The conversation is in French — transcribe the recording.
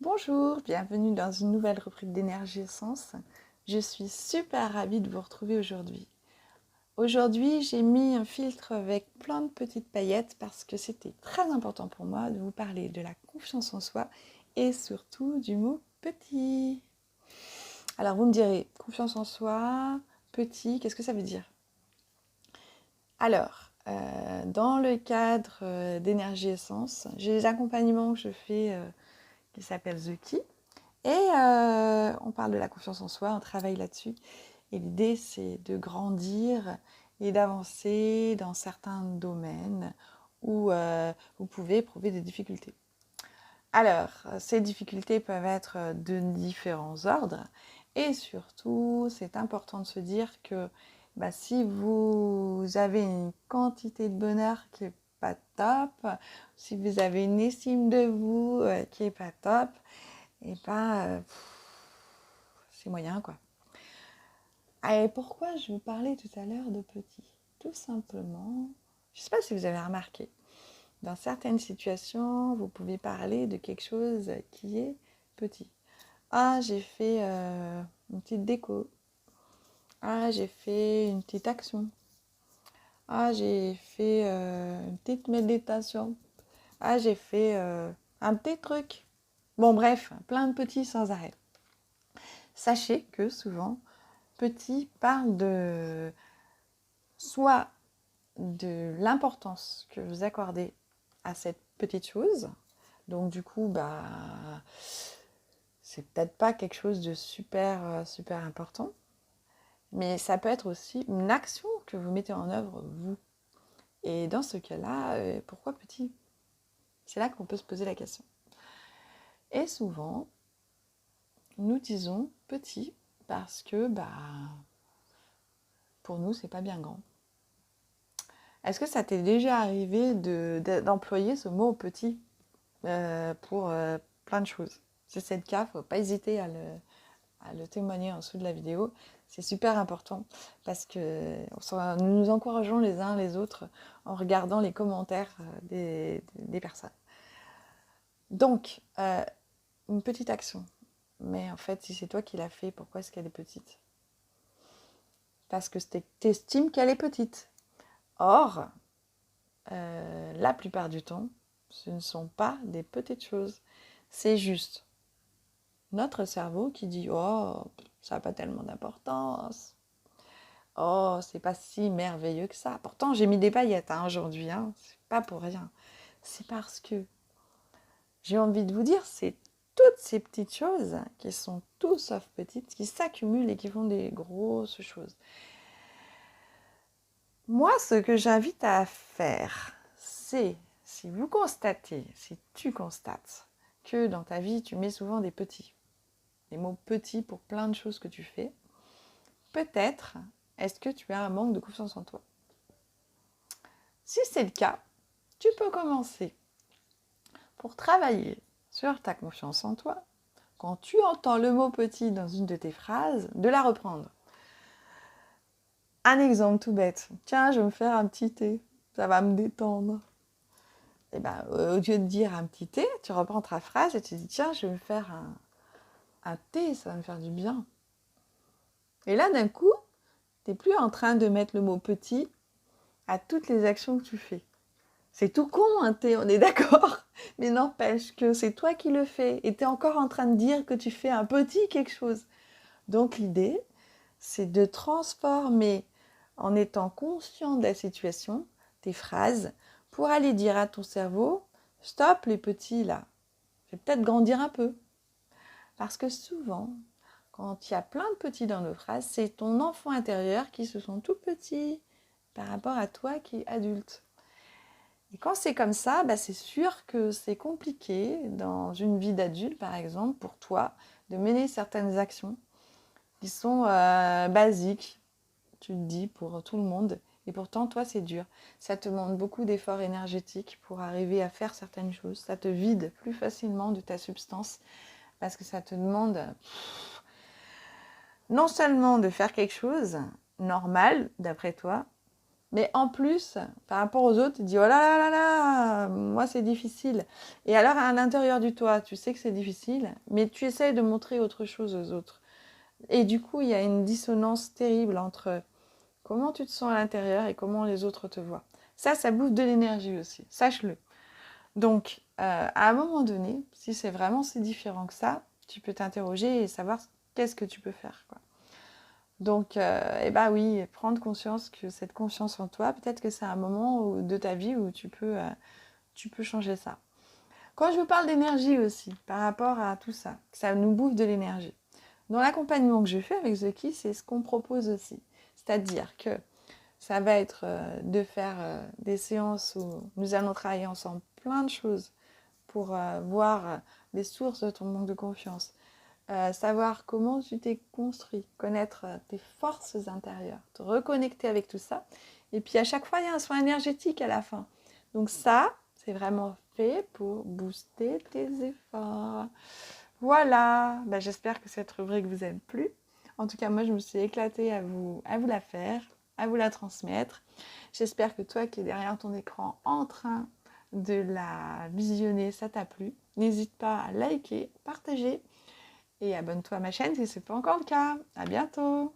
Bonjour, bienvenue dans une nouvelle rubrique d'énergie essence. Je suis super ravie de vous retrouver aujourd'hui. Aujourd'hui, j'ai mis un filtre avec plein de petites paillettes parce que c'était très important pour moi de vous parler de la confiance en soi et surtout du mot petit. Alors vous me direz, confiance en soi, petit, qu'est-ce que ça veut dire? Alors, dans le cadre d'énergie essence, j'ai des accompagnements que je fais qui s'appellent The Key. Et on parle de la confiance en soi, on travaille là-dessus. Et l'idée, c'est de grandir et d'avancer dans certains domaines où vous pouvez éprouver des difficultés. Alors, ces difficultés peuvent être de différents ordres. Et surtout, c'est important de se dire que si vous avez une quantité de bonheur qui n'est pas top, si vous avez une estime de vous qui n'est pas top, et c'est moyen quoi. Et pourquoi je vous parlais tout à l'heure de petit? Tout simplement, je ne sais pas si vous avez remarqué, dans certaines situations, vous pouvez parler de quelque chose qui est petit. Ah, j'ai fait une petite déco. Ah, j'ai fait une petite action. Ah, j'ai fait une petite méditation. Ah, j'ai fait un petit truc. Bon, bref, plein de petits sans arrêt. Sachez que souvent, petit parle de soit de l'importance que vous accordez à cette petite chose. Donc du coup, c'est peut-être pas quelque chose de super important, mais ça peut être aussi une action que vous mettez en œuvre vous. Et dans ce cas-là, pourquoi petit? C'est là qu'on peut se poser la question. Et souvent, nous disons petit parce que pour nous, c'est pas bien grand. Est-ce que ça t'est déjà arrivé d'employer ce mot petit pour plein de choses? Si c'est le cas, il ne faut pas hésiter à le témoigner en dessous de la vidéo. C'est super important parce que nous nous encourageons les uns les autres en regardant les commentaires des personnes. Donc, une petite action. Mais en fait, si c'est toi qui l'as fait, pourquoi est-ce qu'elle est petite? Parce que tu estimes qu'elle est petite. Or, la plupart du temps, ce ne sont pas des petites choses. C'est juste notre cerveau qui dit « Oh, ça n'a pas tellement d'importance. Oh, c'est pas si merveilleux que ça. » Pourtant, j'ai mis des paillettes aujourd'hui. C'est pas pour rien. C'est parce que j'ai envie de vous dire, c'est toutes ces petites choses qui sont tout sauf petites, qui s'accumulent et qui font des grosses choses. Moi, ce que j'invite à faire, c'est, si vous constatez, si tu constates que dans ta vie, tu mets souvent des mots petits pour plein de choses que tu fais, peut-être est-ce que tu as un manque de confiance en toi. Si c'est le cas, tu peux commencer pour travailler sur ta confiance en toi. Quand tu entends le mot petit dans une de tes phrases, de la reprendre. Un exemple tout bête. Tiens, je vais me faire un petit thé. Ça va me détendre. Et au lieu de dire un petit thé, tu reprends ta phrase et tu dis tiens, je vais me faire un thé, ça va me faire du bien. Et là, d'un coup, tu n'es plus en train de mettre le mot petit à toutes les actions que tu fais. C'est tout con un thé, on est d'accord. Mais n'empêche que c'est toi qui le fais et tu es encore en train de dire que tu fais un petit quelque chose. Donc l'idée, c'est de transformer en étant conscient de la situation, tes phrases, pour aller dire à ton cerveau, stop les petits là, je vais peut-être grandir un peu. Parce que souvent, quand il y a plein de petits dans nos phrases, c'est ton enfant intérieur qui se sent tout petit par rapport à toi qui es adulte. Et quand c'est comme ça, c'est sûr que c'est compliqué dans une vie d'adulte, par exemple, pour toi, de mener certaines actions qui sont basiques, tu te dis, pour tout le monde. Et pourtant, toi, c'est dur. Ça te demande beaucoup d'efforts énergétiques pour arriver à faire certaines choses. Ça te vide plus facilement de ta substance parce que ça te demande non seulement de faire quelque chose normal, d'après toi, Mais en plus, par rapport aux autres, tu te dis, oh là là là là, moi c'est difficile. Et alors à l'intérieur du toi, tu sais que c'est difficile, mais tu essayes de montrer autre chose aux autres. Et du coup, il y a une dissonance terrible entre comment tu te sens à l'intérieur et comment les autres te voient. Ça bouffe de l'énergie aussi, sache-le. Donc, à un moment donné, si c'est vraiment si différent que ça, tu peux t'interroger et savoir qu'est-ce que tu peux faire, quoi. Donc, eh ben oui, prendre conscience que cette confiance en toi, peut-être que c'est un moment de ta vie où tu peux changer ça. Quand je vous parle d'énergie aussi, par rapport à tout ça, ça nous bouffe de l'énergie. Dans l'accompagnement que je fais avec The Key, c'est ce qu'on propose aussi. C'est-à-dire que ça va être de faire des séances où nous allons travailler ensemble plein de choses pour voir les sources de ton manque de confiance, savoir comment tu t'es construit, connaître tes forces intérieures, te reconnecter avec tout ça. Et puis à chaque fois, il y a un soin énergétique à la fin. Donc ça, c'est vraiment fait pour booster tes efforts. Voilà, ben, j'espère que cette rubrique vous a plu. En tout cas, moi, je me suis éclatée à vous la faire, à vous la transmettre. J'espère que toi qui es derrière ton écran en train de la visionner, ça t'a plu. N'hésite pas à liker, partager et abonne-toi à ma chaîne si ce n'est pas encore le cas. À bientôt!